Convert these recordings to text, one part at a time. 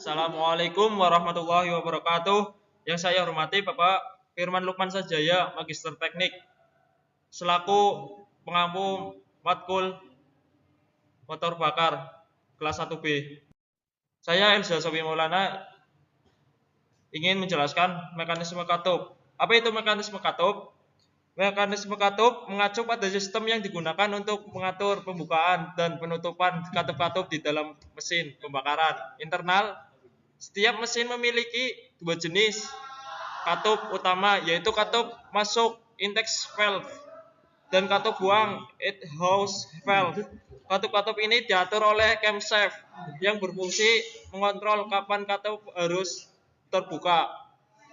Assalamualaikum warahmatullahi wabarakatuh. Yang saya hormati Bapak Firman Lukman Sajaya, Magister Teknik, selaku pengampu matkul motor bakar kelas 1B. Saya Elza Sofi Maulana ingin menjelaskan mekanisme katup. Apa itu mekanisme katup? Mekanisme katup mengacu pada sistem yang digunakan untuk mengatur pembukaan dan penutupan katup-katup di dalam mesin pembakaran internal. Setiap mesin memiliki dua jenis katup utama, yaitu katup masuk intake valve dan katup buang exhaust valve. Katup-katup ini diatur oleh camshaft yang berfungsi mengontrol kapan katup harus terbuka,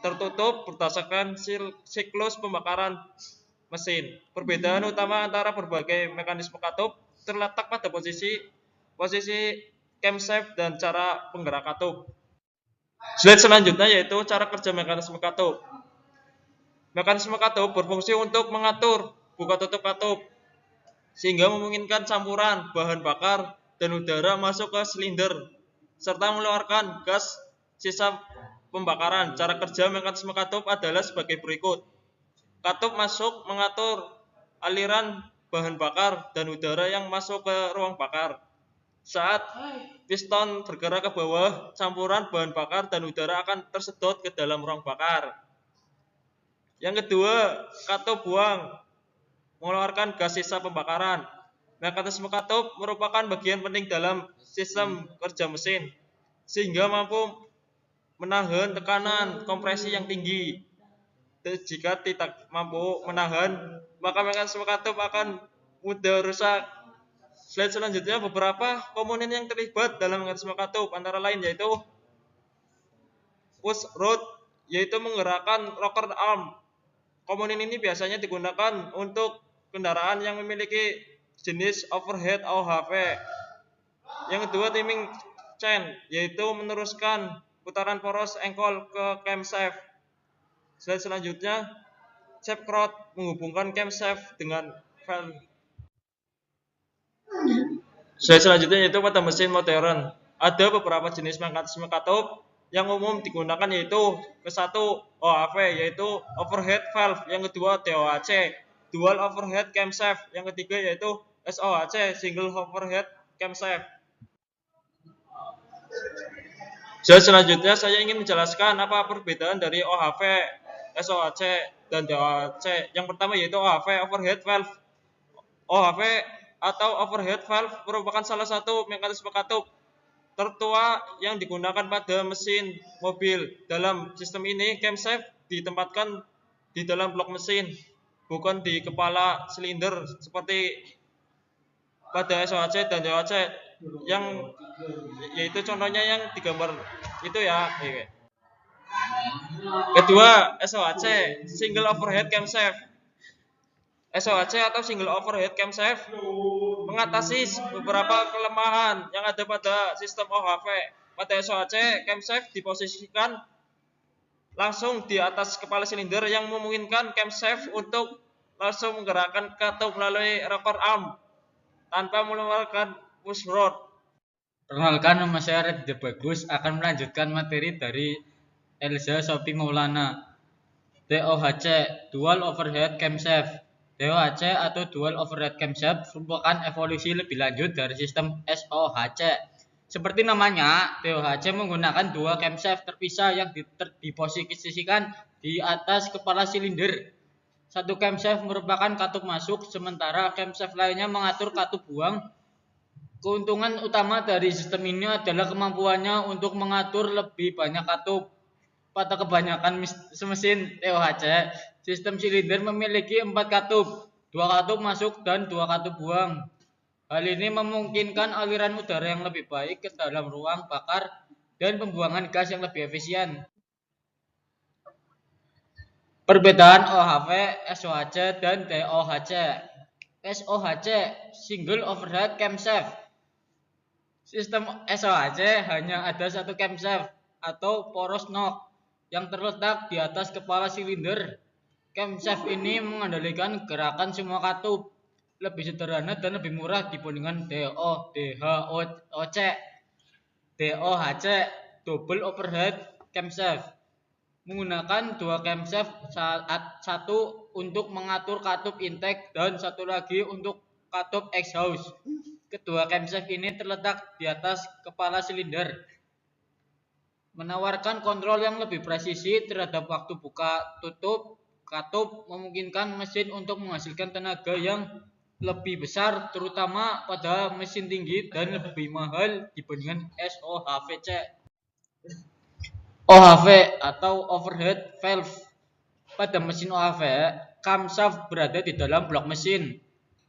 tertutup berdasarkan siklus pembakaran mesin. Perbedaan utama antara berbagai mekanisme katup terletak pada posisi camshaft dan cara penggerak katup. Slide selanjutnya yaitu cara kerja mekanisme katup. Mekanisme katup berfungsi untuk mengatur buka tutup katup sehingga memungkinkan campuran bahan bakar dan udara masuk ke silinder serta mengeluarkan gas sisa pembakaran. Cara kerja mekanisme katup adalah sebagai berikut. Katup masuk mengatur aliran bahan bakar dan udara yang masuk ke ruang bakar. Saat piston bergerak ke bawah, campuran bahan bakar dan udara akan tersedot ke dalam ruang bakar. Yang kedua, katup buang mengeluarkan gas sisa pembakaran. Mekanisme katup merupakan bagian penting dalam sistem kerja mesin, sehingga mampu menahan tekanan kompresi yang tinggi. Jika tidak mampu menahan, maka mekanisme katup akan mudah rusak. Slide selanjutnya beberapa komponen yang terlibat dalam mekanisme katup antara lain yaitu push rod, yaitu menggerakkan rocker arm. Komponen ini biasanya digunakan untuk kendaraan yang memiliki jenis overhead OHV. Yang kedua, timing chain, yaitu meneruskan putaran poros engkol ke camshaft. Slide selanjutnya, shaft rod menghubungkan camshaft dengan valve. Slide selanjutnya yaitu pada mesin modern. Ada beberapa jenis mekanisme katup yang umum digunakan yaitu ke-1 OHV, yaitu overhead valve. Yang kedua DOHC, dual overhead camshaft. Yang ketiga yaitu SOHC, single overhead camshaft. Slide selanjutnya saya ingin menjelaskan apa perbedaan dari OHV, SOHC, dan DOHC. Yang pertama yaitu OHV, overhead valve. OHV atau overhead valve merupakan salah satu mekanisme katup tertua yang digunakan pada mesin mobil. Dalam sistem ini, camshaft ditempatkan di dalam blok mesin, bukan di kepala silinder seperti pada SOHC dan DOHC, yang yaitu contohnya yang digambar itu ya. Kedua, SOHC, single overhead camshaft. SOHC atau single overhead camshaft mengatasi beberapa kelemahan yang ada pada sistem OHV. Pada SOHC, camshaft diposisikan langsung di atas kepala silinder yang memungkinkan camshaft untuk langsung menggerakkan katup melalui rocker arm tanpa mengeluarkan push rod. Perkenalkan, nama saya Raditya Bagus, akan melanjutkan materi dari Elza Sofi Maulana. DOHC, Dual Overhead Camshaft. DOHC atau Dual Overhead Camshaft merupakan evolusi lebih lanjut dari sistem SOHC. Seperti namanya, DOHC menggunakan dua camshaft terpisah yang diposisikan di atas kepala silinder. Satu camshaft merupakan katup masuk, sementara camshaft lainnya mengatur katup buang. Keuntungan utama dari sistem ini adalah kemampuannya untuk mengatur lebih banyak katup. Pada kebanyakan mesin DOHC, sistem silinder memiliki 4 katup, 2 katup masuk dan 2 katup buang. Hal ini memungkinkan aliran udara yang lebih baik ke dalam ruang bakar dan pembuangan gas yang lebih efisien. Perbedaan OHV, SOHC, dan DOHC. SOHC, Single Overhead Camshaft. Sistem SOHC hanya ada satu camshaft atau poros knob yang terletak di atas kepala silinder. Camshaft ini mengendalikan gerakan semua katup, lebih sederhana dan lebih murah dibandingkan DOHC. double overhead camshaft. Menggunakan dua camshaft, satu untuk mengatur katup intake dan satu lagi untuk katup exhaust. Kedua camshaft ini terletak di atas kepala silinder, menawarkan kontrol yang lebih presisi terhadap waktu buka tutup katup, memungkinkan mesin untuk menghasilkan tenaga yang lebih besar terutama pada mesin tinggi dan lebih mahal dibandingkan SOHVC. OHV atau overhead valve. Pada mesin OHV, camshaft berada di dalam blok mesin,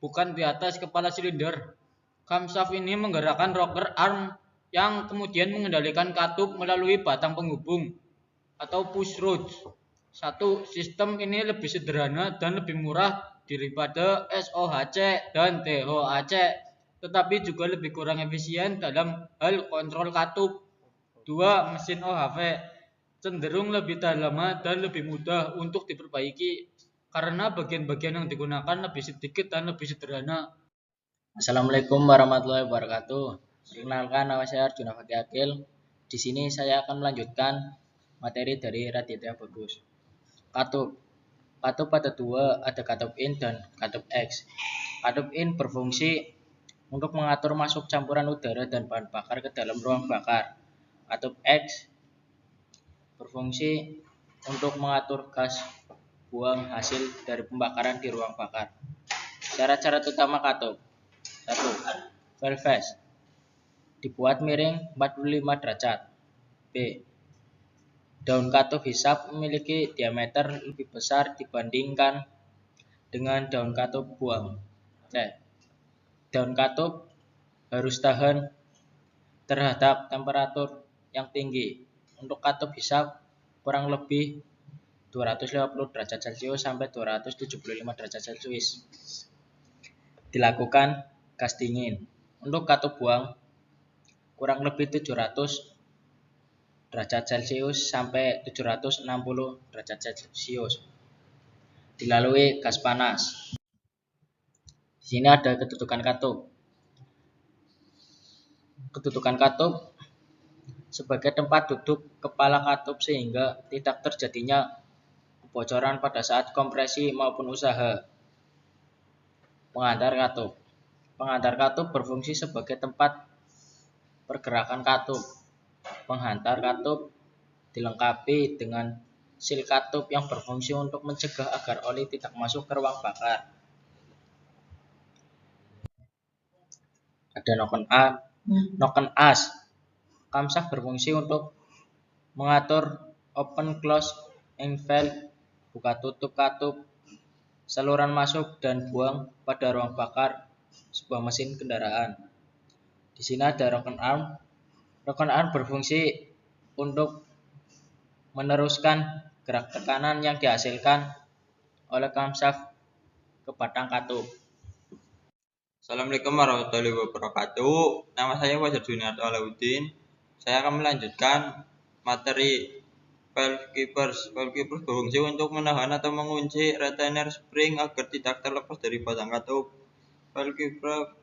bukan di atas kepala silinder. Camshaft ini menggerakkan rocker arm yang kemudian mengendalikan katup melalui batang penghubung atau push rods. Satu, sistem ini lebih sederhana dan lebih murah daripada SOHC dan TOHC, tetapi juga lebih kurang efisien dalam hal kontrol katup. Dua, mesin OHV cenderung lebih lama dan lebih mudah untuk diperbaiki karena bagian-bagian yang digunakan lebih sedikit dan lebih sederhana. Assalamualaikum warahmatullahi wabarakatuh. Perkenalkan, nama saya Arjuna Fakih Akil. Di sini saya akan melanjutkan materi dari Raditya Bagus. Katup. Katup ada dua, ada katup in dan katup X. Katup in berfungsi untuk mengatur masuk campuran udara dan bahan bakar ke dalam ruang bakar. Katup X berfungsi untuk mengatur gas buang hasil dari pembakaran di ruang bakar. Syarat-syarat utama katup. 1. Valve face dibuat miring 45 derajat. B. Daun katup hisap memiliki diameter lebih besar dibandingkan dengan daun katup buang. C. Daun katup harus tahan terhadap temperatur yang tinggi. Untuk katup hisap kurang lebih 250 derajat Celcius sampai 275 derajat Celcius. Dilakukan gas dingin. Untuk katup buang kurang lebih 700 derajat Celcius sampai 760 derajat Celcius. Dilalui gas panas. Di sini ada kedudukan katup. Kedudukan katup sebagai tempat duduk kepala katup sehingga tidak terjadinya kebocoran pada saat kompresi maupun usaha. Penghantar katup. Penghantar katup berfungsi sebagai tempat pergerakan katup. Penghantar katup dilengkapi dengan sil katup yang berfungsi untuk mencegah agar oli tidak masuk ke ruang bakar. Ada noken as. Camshaft berfungsi untuk mengatur open close valve, buka tutup katup, saluran masuk dan buang pada ruang bakar sebuah mesin kendaraan. Di sini ada rocker arm. Rocker arm berfungsi untuk meneruskan gerak tekanan yang dihasilkan oleh camshaft ke batang katup. Assalamualaikum warahmatullahi wabarakatuh. Nama saya Fajar Juniarto Alauddin. Saya akan melanjutkan materi valve keepers. Valve keepers berfungsi untuk menahan atau mengunci retainer spring agar tidak terlepas dari batang katup. Valve keeper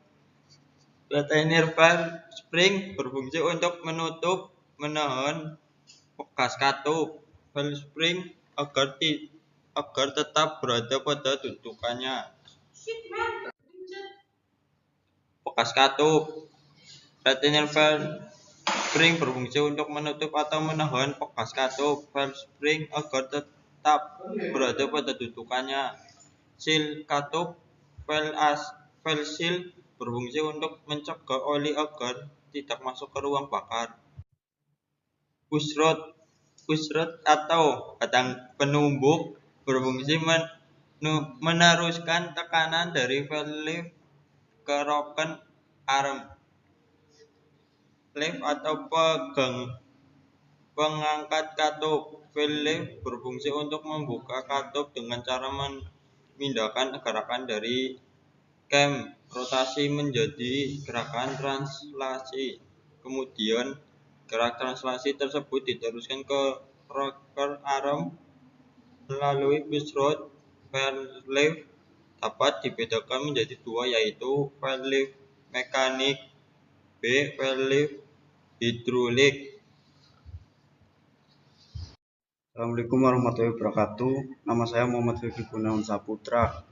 retainer valve spring berfungsi untuk menahan bekas katup valve spring agar tetap berada pada dudukannya. Bekas katup. Retainer valve spring berfungsi untuk menutup atau menahan bekas katup valve spring agar tetap berada pada dudukannya. Seal katup valve seal berfungsi untuk mencegah oli agar tidak masuk ke ruang bakar. Push rod atau batang penumbuk berfungsi meneruskan tekanan dari valve ke rocker arm. Leaf atau pengangkat katup. Valve berfungsi untuk membuka katup dengan cara memindahkan gerakan dari cam rotasi menjadi gerakan translasi. Kemudian gerak translasi tersebut diteruskan ke rocker arm melalui push rod. Valve dapat dibedakan menjadi dua, yaitu valve mekanik B. Valve hidrolik. Assalamualaikum warahmatullahi wabarakatuh. Nama saya Muhammad Fikri Gunawan Saputra.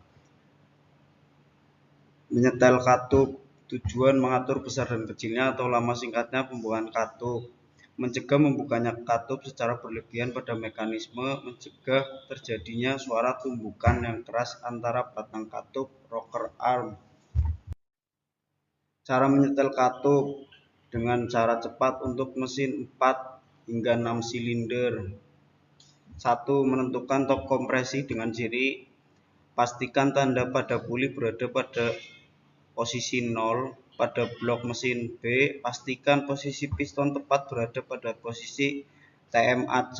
Menyetel katup. Tujuan mengatur besar dan kecilnya atau lama singkatnya pembuahan katup. Mencegah membukanya katup secara berlebihan pada mekanisme mencegah terjadinya suara tumbukan yang keras antara batang katup rocker arm. Cara menyetel katup dengan cara cepat untuk mesin 4 hingga 6 silinder. 1. Menentukan top kompresi dengan jari. Pastikan tanda pada puli berada pada posisi 0 pada blok mesin. B. Pastikan posisi piston tepat berada pada posisi TMAC.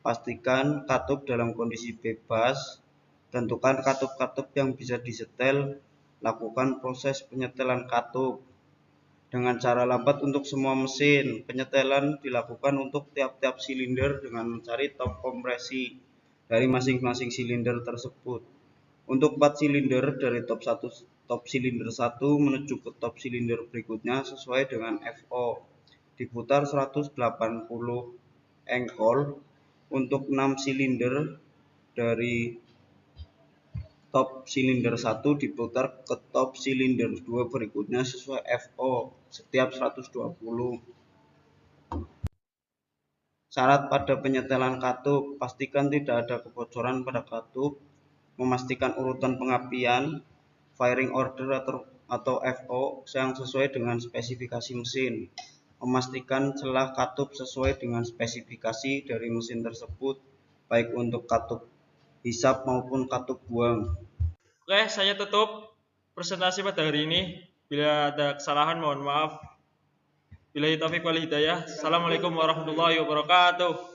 Pastikan katup dalam kondisi bebas. Tentukan katup-katup yang bisa disetel. Lakukan proses penyetelan katup dengan cara lambat untuk semua mesin. Penyetelan dilakukan untuk tiap-tiap silinder dengan mencari top kompresi dari masing-masing silinder tersebut. Untuk 4 silinder dari top silinder 1 menuju ke top silinder berikutnya sesuai dengan FO. Diputar 180 engkol. Untuk 6 silinder dari top silinder 1 diputar ke top silinder 2 berikutnya sesuai FO setiap 120. Syarat pada penyetelan katup, pastikan tidak ada kebocoran pada katup, memastikan urutan pengapian, firing order atau FO yang sesuai dengan spesifikasi mesin, memastikan celah katup sesuai dengan spesifikasi dari mesin tersebut, baik untuk katup hisap maupun katup buang. Oke, saya tutup presentasi pada hari ini. Bila ada kesalahan mohon maaf. Billahi taufiq wal hidayah. Assalamualaikum warahmatullahi wabarakatuh.